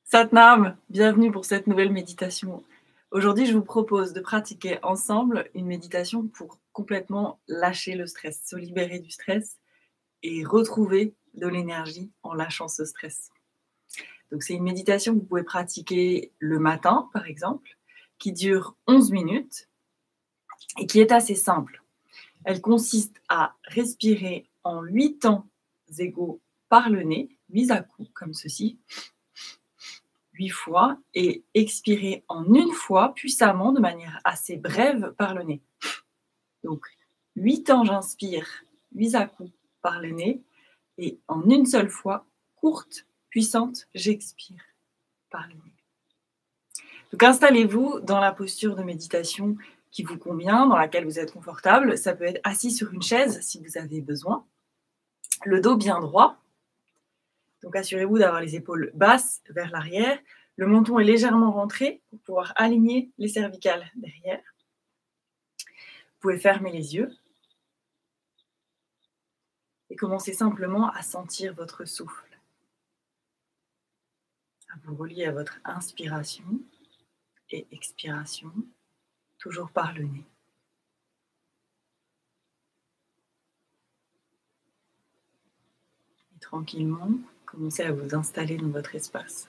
Satnam, bienvenue pour cette nouvelle méditation. Aujourd'hui, je vous propose de pratiquer ensemble une méditation pour complètement lâcher le stress, se libérer du stress et retrouver de l'énergie en lâchant ce stress. Donc, c'est une méditation que vous pouvez pratiquer le matin, par exemple, qui dure 11 minutes et qui est assez simple. Elle consiste à respirer en 8 temps égaux par le nez, 8 à-coups, comme ceci, 8 fois, et expirer en une fois puissamment de manière assez brève par le nez. Donc 8 temps j'inspire, 8 à-coups par le nez, et en une seule fois, courte, puissante, j'expire par le nez. Donc installez-vous dans la posture de méditation qui vous convient, dans laquelle vous êtes confortable. Ça peut être assis sur une chaise si vous avez besoin, le dos bien droit. Donc assurez-vous d'avoir les épaules basses vers l'arrière. Le menton est légèrement rentré pour pouvoir aligner les cervicales derrière. Vous pouvez fermer les yeux et commencer simplement à sentir votre souffle, à vous relier à votre inspiration et expiration, toujours par le nez. Et tranquillement, commencez à vous installer dans votre espace.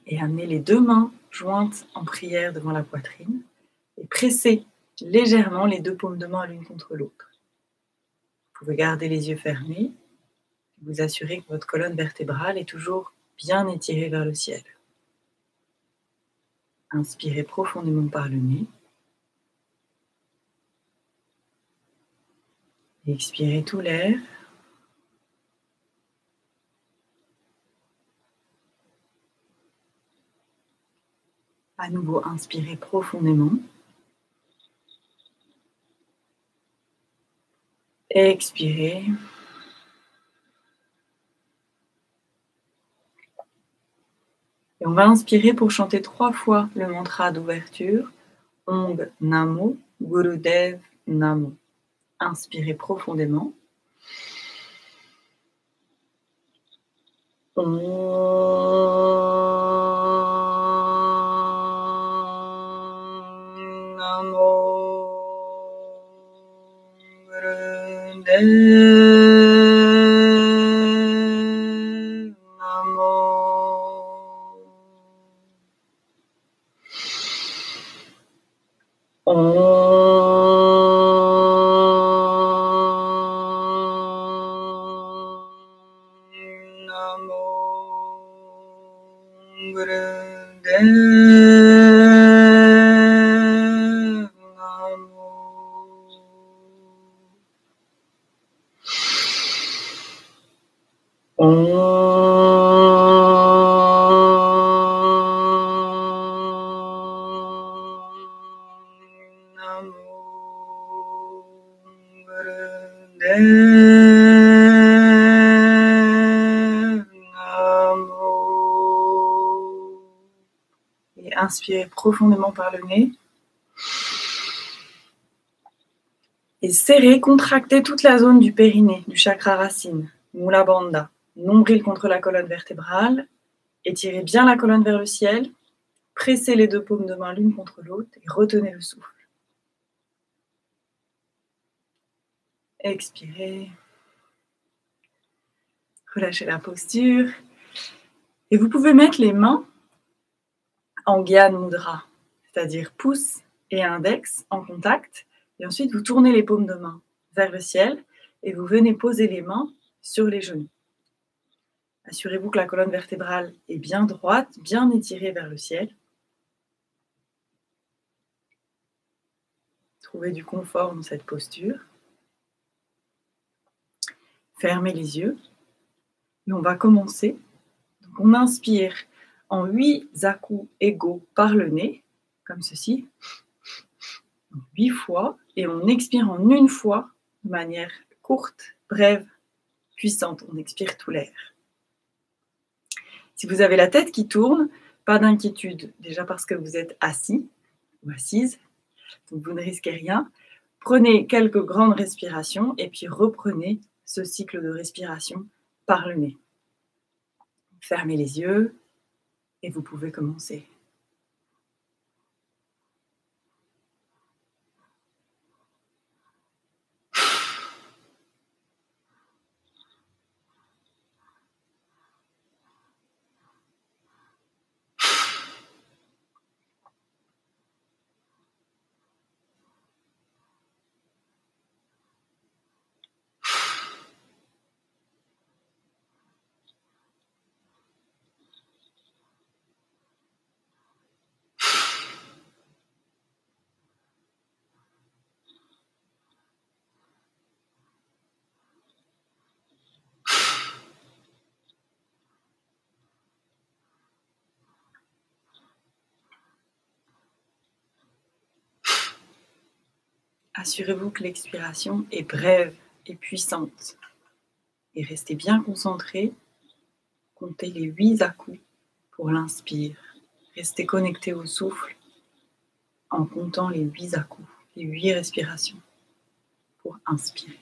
Et amenez les deux mains jointes en prière devant la poitrine et pressez légèrement les deux paumes de main l'une contre l'autre. Vous pouvez garder les yeux fermés et vous assurer que votre colonne vertébrale est toujours bien étirée vers le ciel. Inspirez profondément par le nez. Et expirez tout l'air. À nouveau, inspirez profondément. Expirez. Et on va inspirer pour chanter 3 fois le mantra d'ouverture. Om Namo Gurudev Namo. Inspirez profondément. Om Namo Gurudev Namo. Et inspirez profondément par le nez. Et serrez, contractez toute la zone du périnée, du chakra racine, Mula Bandha. Nombril contre la colonne vertébrale. Étirez bien la colonne vers le ciel. Pressez les deux paumes de main l'une contre l'autre et retenez le souffle. Expirez. Relâchez la posture. Et vous pouvez mettre les mains en Gyan Mudra, c'est-à-dire pouce et index en contact. Et ensuite, vous tournez les paumes de main vers le ciel et vous venez poser les mains sur les genoux. Assurez-vous que la colonne vertébrale est bien droite, bien étirée vers le ciel. Trouvez du confort dans cette posture. Fermez les yeux et on va commencer. Donc on inspire en 8 à-coups égaux par le nez, comme ceci, 8 fois, et on expire en une fois de manière courte, brève, puissante. On expire tout l'air. Si vous avez la tête qui tourne, pas d'inquiétude, déjà parce que vous êtes assis ou assise, donc vous ne risquez rien. Vous Prenez quelques grandes respirations et puis reprenez ce cycle de respiration par le nez. Fermez les yeux et vous pouvez commencer. Assurez-vous que l'expiration est brève et puissante. Et restez bien concentré. Comptez les 8 à-coups pour l'inspire. Restez connecté au souffle en comptant les 8 à-coups, les 8 respirations pour inspirer.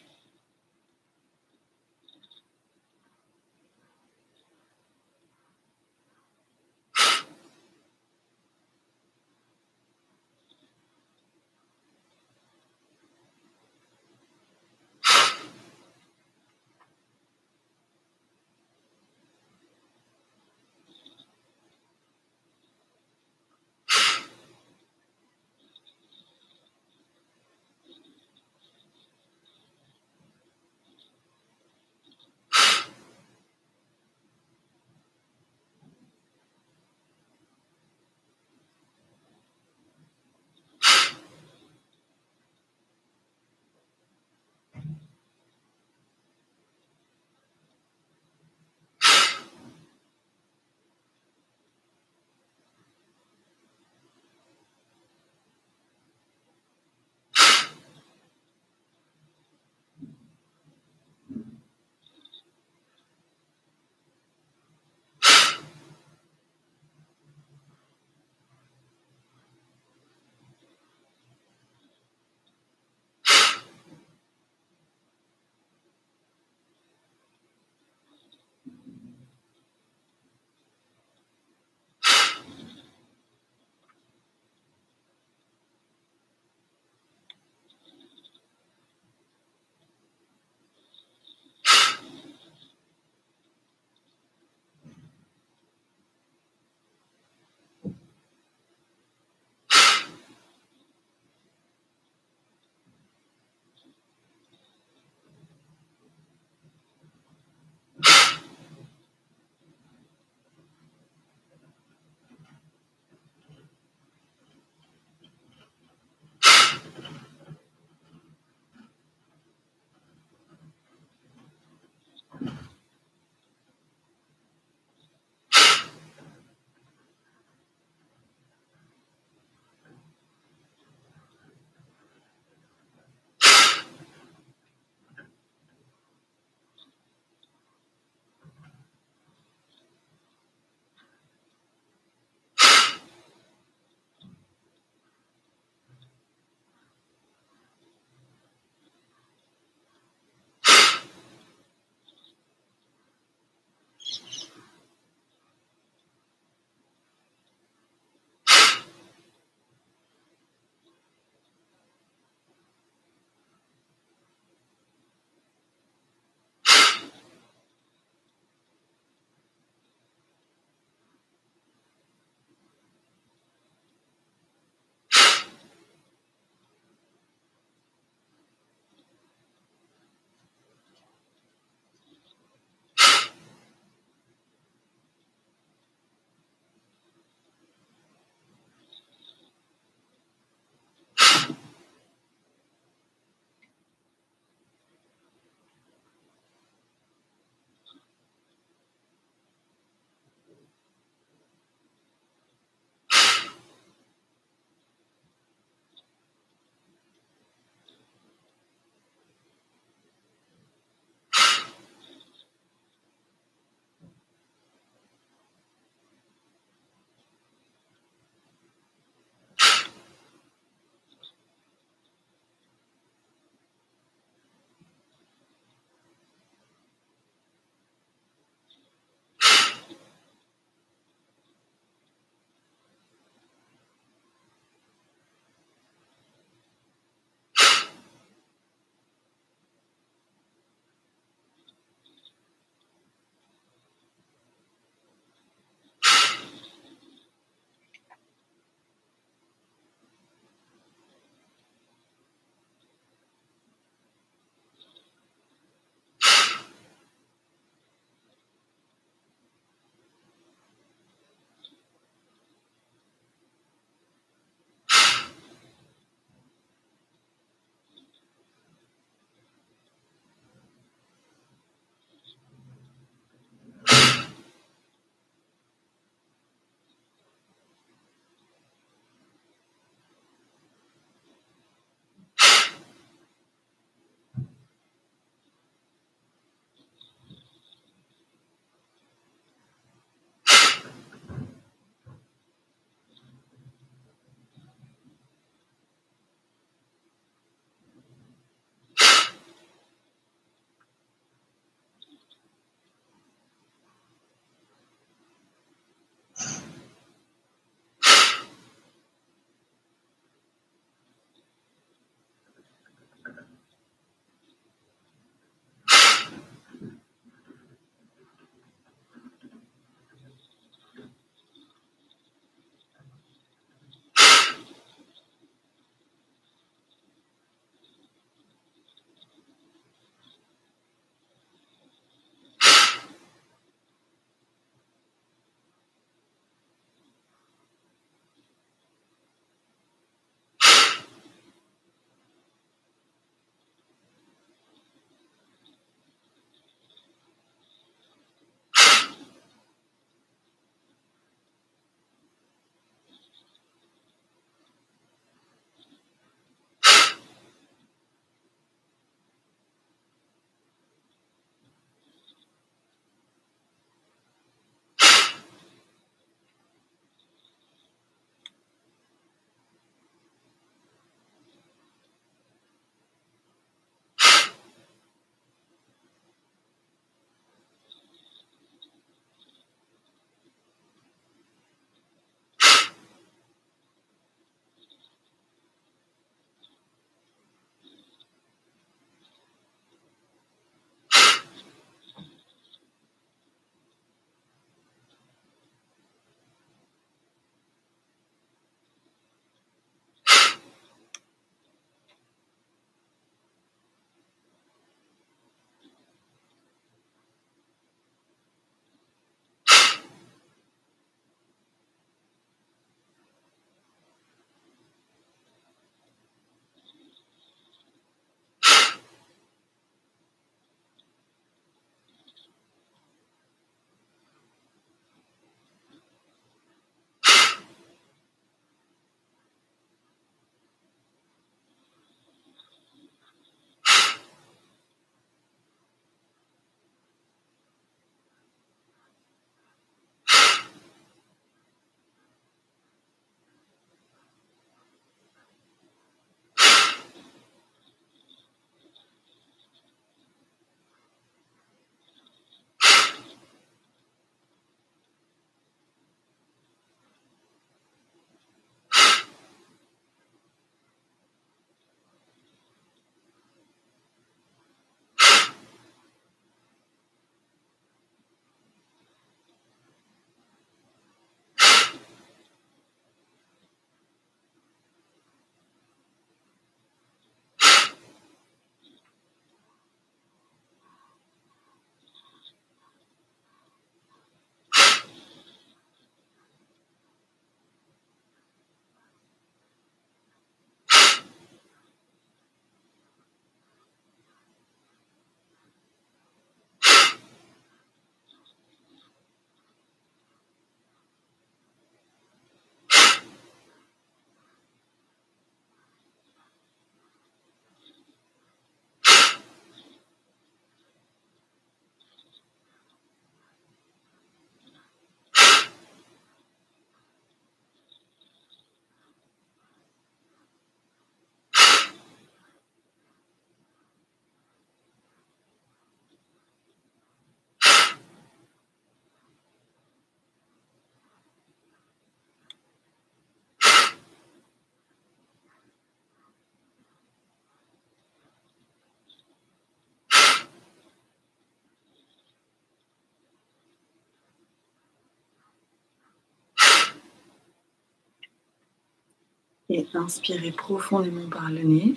Et inspirez profondément par le nez.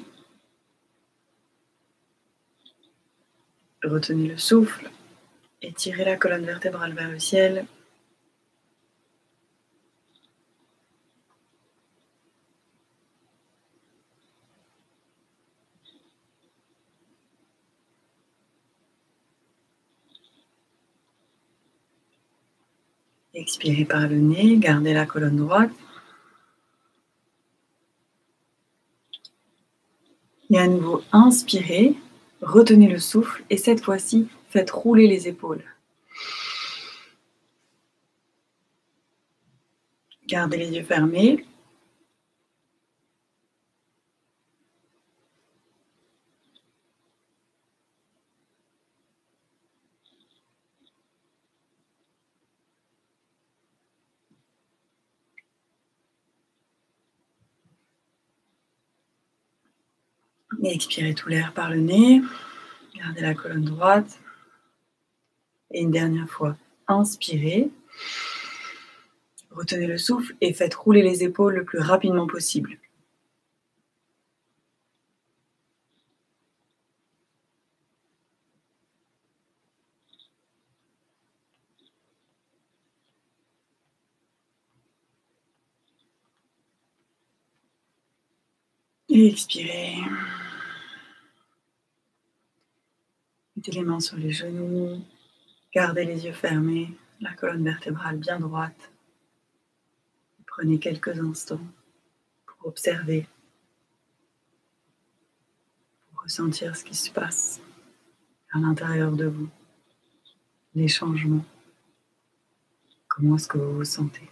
Retenez le souffle. Étirez la colonne vertébrale vers le ciel. Expirez par le nez, gardez la colonne droite. Et à nouveau, inspirez, retenez le souffle et cette fois-ci, faites rouler les épaules. Gardez les yeux fermés. Et expirez tout l'air par le nez. Gardez la colonne droite. Et une dernière fois, inspirez. Retenez le souffle et faites rouler les épaules le plus rapidement possible. Et expirez. Mettez les mains sur les genoux. Gardez les yeux fermés, la colonne vertébrale bien droite. Prenez quelques instants pour observer, pour ressentir ce qui se passe à l'intérieur de vous, les changements. Comment est-ce que vous vous sentez ?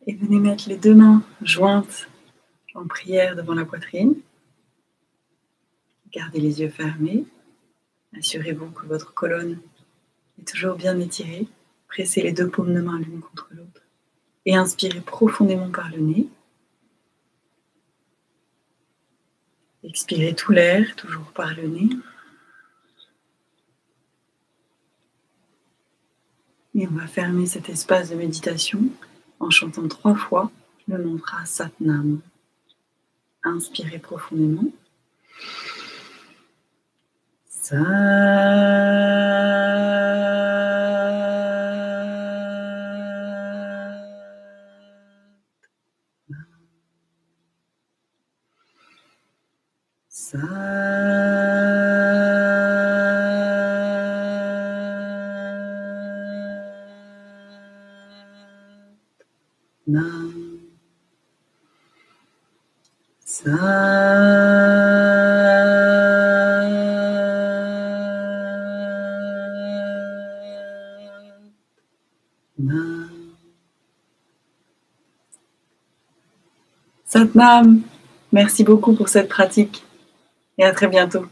Et venez mettre les deux mains jointes en prière devant la poitrine. Gardez les yeux fermés. Assurez-vous que votre colonne est toujours bien étirée. Pressez les deux paumes de main l'une contre l'autre. Et inspirez profondément par le nez. Expirez tout l'air, toujours par le nez. Et on va fermer cet espace de méditation en chantant 3 fois le mantra Satnam. Inspirez profondément. Satnam, merci beaucoup pour cette pratique et à très bientôt.